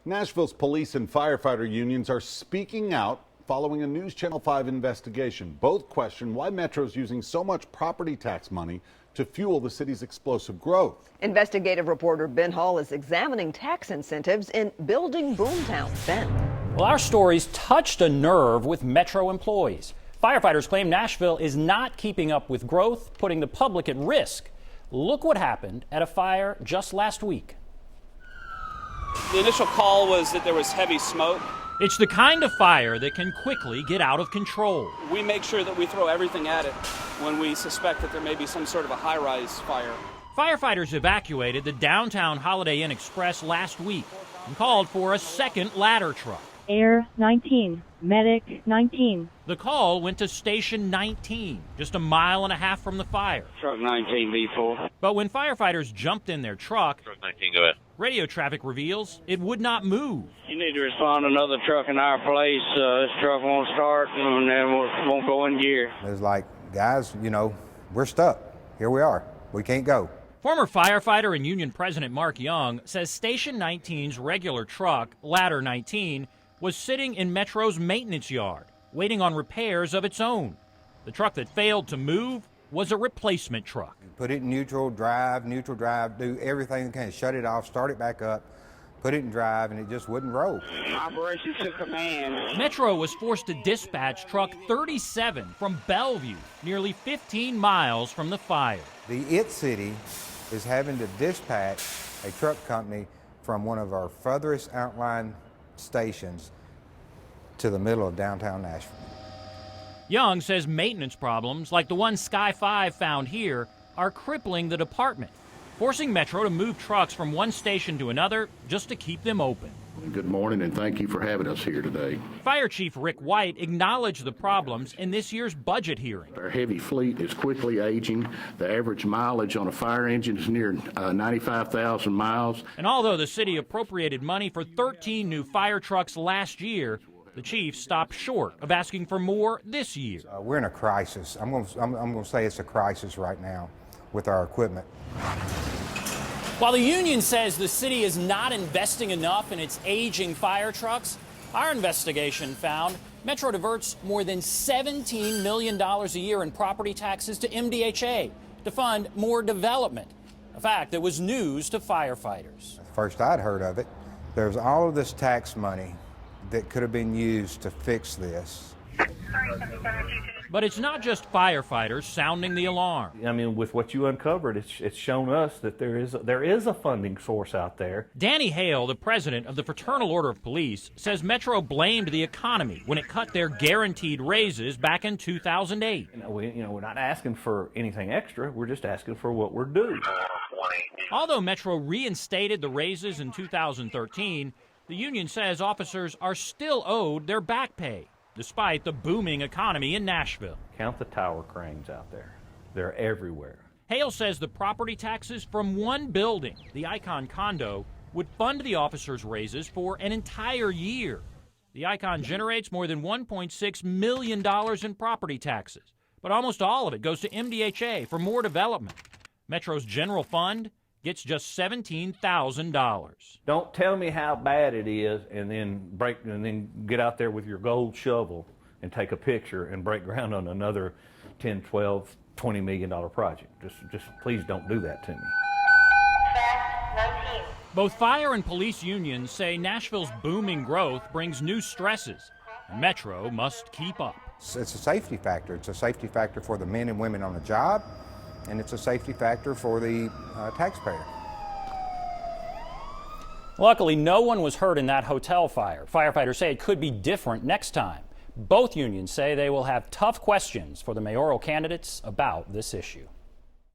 Nashville's police and firefighter unions are speaking out following a NewsChannel 5 investigation. Both question why Metro's using so much property tax money to fuel the city's explosive growth. Investigative reporter Ben Hall is examining tax incentives in building boomtown. Ben. Well, our stories touched a nerve with Metro employees. Firefighters claim Nashville is not keeping up with growth, putting the public at risk. Look what happened at a fire just last week. The initial call was that there was heavy smoke. It's the kind of fire that can quickly get out of control. We make sure that we throw everything at it when we suspect that there may be some sort of a high-rise fire. Firefighters evacuated the downtown Holiday Inn Express last week and called for a second ladder truck. Air 19, Medic 19. The call went to Station 19, just a mile and a half from the fire. Truck 19 V4. But when firefighters jumped in their truck, Truck 19, go ahead. radio traffic reveals it would not move. You need to respond to another truck in our place. This truck won't start and then won't go in gear. It's like, guys, we're stuck. Here we are. We can't go. Former firefighter and union president Mark Young says Station 19's regular truck, Ladder 19, was sitting in Metro's maintenance yard, waiting on repairs of its own. The truck that failed to move was a replacement truck. Put it in neutral drive, do everything you can. Shut it off, start it back up, put it in drive, and it just wouldn't roll. Operation to command. Metro was forced to dispatch truck 37 from Bellevue, nearly 15 miles from the fire. The IT City is having to dispatch a truck company from one of our furthest outlying stations to the middle of downtown Nashville. Young says maintenance problems, like the one Sky 5 found here, are crippling the department, forcing Metro to move trucks from one station to another just to keep them open. Good morning, and thank you for having us here today. Fire Chief Rick White acknowledged the problems in this year's budget hearing. Our heavy fleet is quickly aging. The average mileage on a fire engine is near 95,000 miles. And although the city appropriated money for 13 new fire trucks last year, the chief stopped short of asking for more this year. We're in a crisis. I'm going to say it's a crisis right now with our equipment. While the union says the city is not investing enough in its aging fire trucks, our investigation found Metro diverts more than $17 million a year in property taxes to MDHA to fund more development, a fact that was news to firefighters. First I'd heard of it. There's all of this tax money that could have been used to fix this. But it's not just firefighters sounding the alarm. I mean, with what you uncovered, it's shown us that there is a funding source out there. Danny Hale, the president of the Fraternal Order of Police, says Metro blamed the economy when it cut their guaranteed raises back in 2008. We're not asking for anything extra. We're just asking for what we're due. Although Metro reinstated the raises in 2013, the union says officers are still owed their back pay, despite the booming economy in Nashville. Count the tower cranes out there. They're everywhere. Hale says the property taxes from one building, the Icon condo, would fund the officers' raises for an entire year. The Icon generates more than $1.6 million in property taxes, but almost all of it goes to MDHA for more development. Metro's general fund gets just $17,000. Don't tell me how bad it is and then get out there with your gold shovel and take a picture and break ground on another 10, 12, $20 million project. Just please don't do that to me. Both fire and police unions say Nashville's booming growth brings new stresses, and Metro must keep up. It's a safety factor. It's a safety factor for the men and women on the job, and it's a safety factor for the taxpayer. Luckily, no one was hurt in that hotel fire. Firefighters say it could be different next time. Both unions say they will have tough questions for the mayoral candidates about this issue.